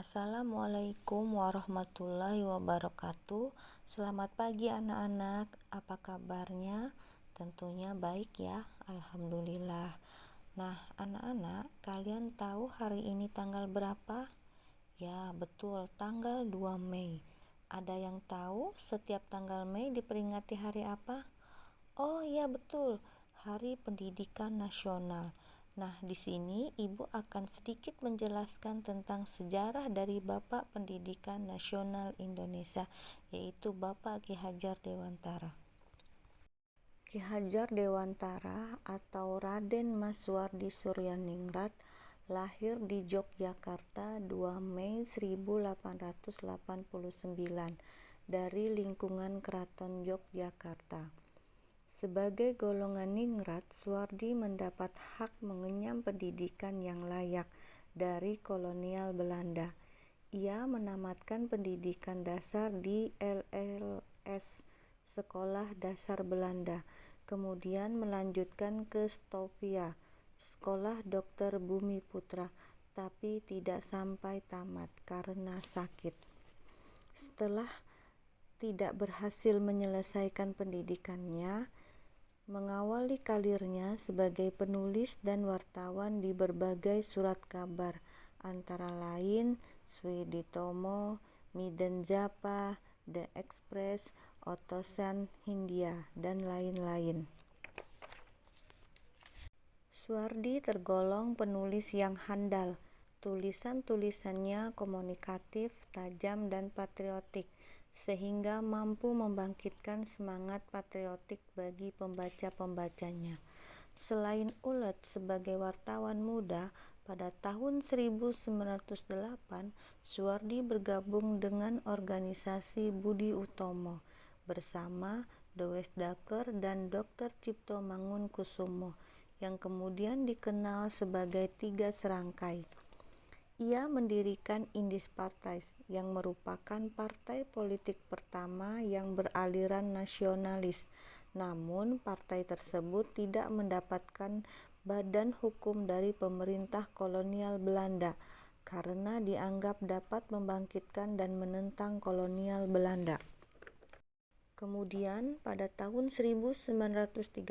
Assalamualaikum warahmatullahi wabarakatuh. Selamat pagi anak-anak, apa kabarnya? Tentunya baik ya, alhamdulillah. Nah anak-anak, kalian tahu hari ini tanggal berapa? Ya betul, tanggal 2 Mei. Ada yang tahu setiap tanggal Mei diperingati hari apa? Oh iya betul, Hari Pendidikan Nasional. Nah, di sini Ibu akan sedikit menjelaskan tentang sejarah dari Bapak Pendidikan Nasional Indonesia, yaitu Bapak Ki Hajar Dewantara. Ki Hajar Dewantara atau Raden Mas Suwardi Suryaningrat lahir di Yogyakarta 2 Mei 1889 dari lingkungan Keraton Yogyakarta. Sebagai golongan ningrat, Suwardi mendapat hak mengenyam pendidikan yang layak dari kolonial Belanda. Ia menamatkan pendidikan dasar di LLS, Sekolah Dasar Belanda, kemudian melanjutkan ke Stovia, Sekolah Dokter Bumi Putra, tapi tidak sampai tamat karena sakit. Setelah tidak berhasil menyelesaikan pendidikannya, mengawali karirnya sebagai penulis dan wartawan di berbagai surat kabar, antara lain Swedi Tomo, Miden Japa, The Express, Otosan Hindia, dan lain-lain. Suwardi tergolong penulis yang handal. Tulisan-tulisannya komunikatif, tajam, dan patriotik, sehingga mampu membangkitkan semangat patriotik bagi pembaca-pembacanya. Selain ulet sebagai wartawan muda, pada tahun 1908 Suwardi bergabung dengan organisasi Budi Utomo bersama Dewesdaker dan Dr. Cipto Mangunkusumo yang kemudian dikenal sebagai Tiga Serangkai. Ia mendirikan Indis Partai yang merupakan partai politik pertama yang beraliran nasionalis. Namun partai tersebut tidak mendapatkan badan hukum dari pemerintah kolonial Belanda karena dianggap dapat membangkitkan dan menentang kolonial Belanda. Kemudian pada tahun 1913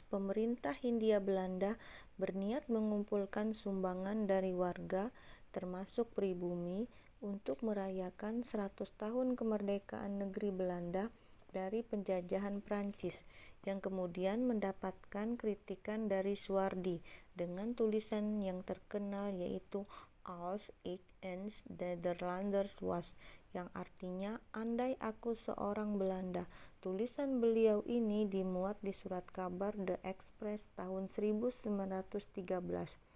pemerintah Hindia Belanda berniat mengumpulkan sumbangan dari warga termasuk pribumi untuk merayakan 100 tahun kemerdekaan negeri Belanda dari penjajahan Prancis, yang kemudian mendapatkan kritikan dari Suwardi dengan tulisan yang terkenal yaitu Als ik eens Nederlanders was, yang artinya andai aku seorang Belanda. Tulisan beliau ini dimuat di surat kabar The Express tahun 1913.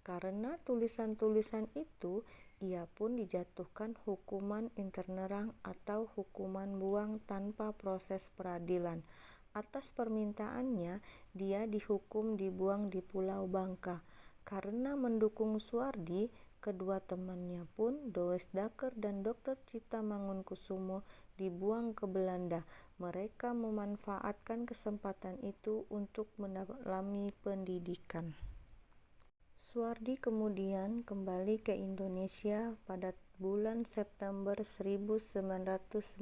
Karena tulisan-tulisan itu, ia pun dijatuhkan hukuman internerang atau hukuman buang tanpa proses peradilan. Atas permintaannya, dia dihukum dibuang di Pulau Bangka. Karena mendukung Suwardi, kedua temannya pun, Dewesdaker dan Dr. Cipta Mangunkusumo, dibuang ke Belanda. Mereka memanfaatkan kesempatan itu untuk mendalami pendidikan. Suwardi kemudian kembali ke Indonesia pada bulan September 1919.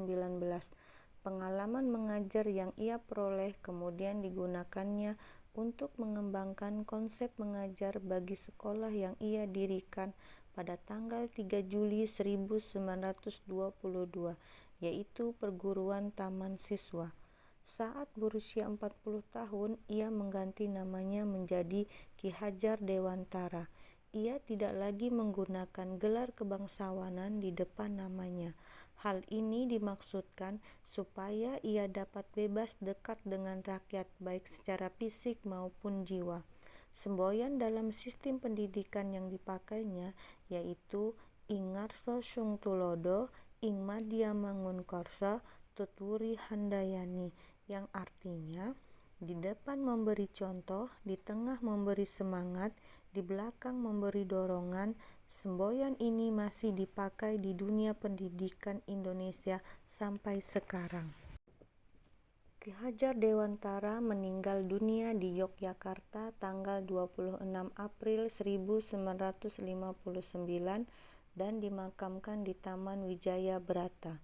Pengalaman mengajar yang ia peroleh kemudian digunakannya untuk mengembangkan konsep mengajar bagi sekolah yang ia dirikan pada tanggal 3 Juli 1922, yaitu Perguruan Taman Siswa. Saat berusia 40 tahun, ia mengganti namanya menjadi Ki Hajar Dewantara. Ia tidak lagi menggunakan gelar kebangsawanan di depan namanya. Hal ini dimaksudkan supaya ia dapat bebas dekat dengan rakyat baik secara fisik maupun jiwa. Semboyan dalam sistem pendidikan yang dipakainya yaitu Ingarso Sungtulodo, Ing Madya Mangunkarsa, Tutwuri Handayani, yang artinya di depan memberi contoh, di tengah memberi semangat, di belakang memberi dorongan. Semboyan ini masih dipakai di dunia pendidikan Indonesia sampai sekarang. Ki Hajar Dewantara meninggal dunia di Yogyakarta tanggal 26 April 1959 dan dimakamkan di Taman Wijaya Brata.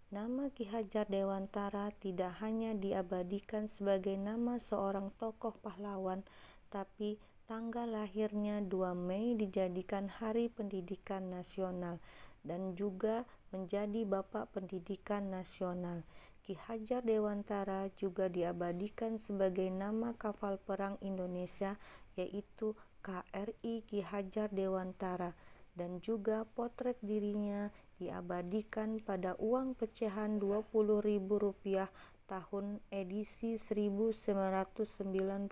Nama Ki Hajar Dewantara tidak hanya diabadikan sebagai nama seorang tokoh pahlawan, tapi tanggal lahirnya 2 Mei dijadikan Hari Pendidikan Nasional dan juga menjadi Bapak Pendidikan Nasional. Ki Hajar Dewantara juga diabadikan sebagai nama kapal perang Indonesia, yaitu KRI Ki Hajar Dewantara, dan juga potret dirinya diabadikan pada uang pecahan Rp20.000 tahun edisi 1998.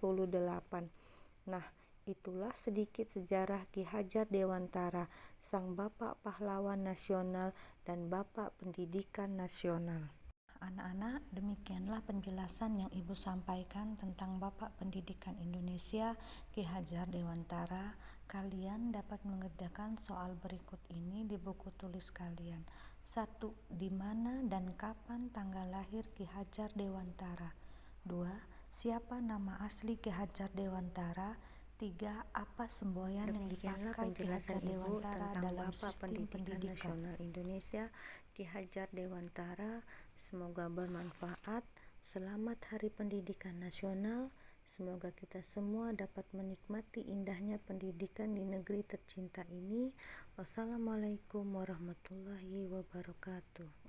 Nah, itulah sedikit sejarah Ki Hajar Dewantara, sang bapak pahlawan nasional dan bapak pendidikan nasional. Anak-anak, demikianlah penjelasan yang Ibu sampaikan tentang Bapak Pendidikan Indonesia Ki Hajar Dewantara. Kalian dapat mengerjakan soal berikut ini di buku tulis kalian. 1. Di mana dan kapan tanggal lahir Ki Hajar Dewantara? 2. Siapa nama asli Ki Hajar Dewantara? 3. Apa semboyan yang dipakai Ki Hajar Dewantara dalam sistem pendidikan nasional Indonesia Ki Hajar Dewantara? Semoga bermanfaat. Selamat Hari Pendidikan Nasional. Semoga kita semua dapat menikmati indahnya pendidikan di negeri tercinta ini. Wassalamualaikum warahmatullahi wabarakatuh.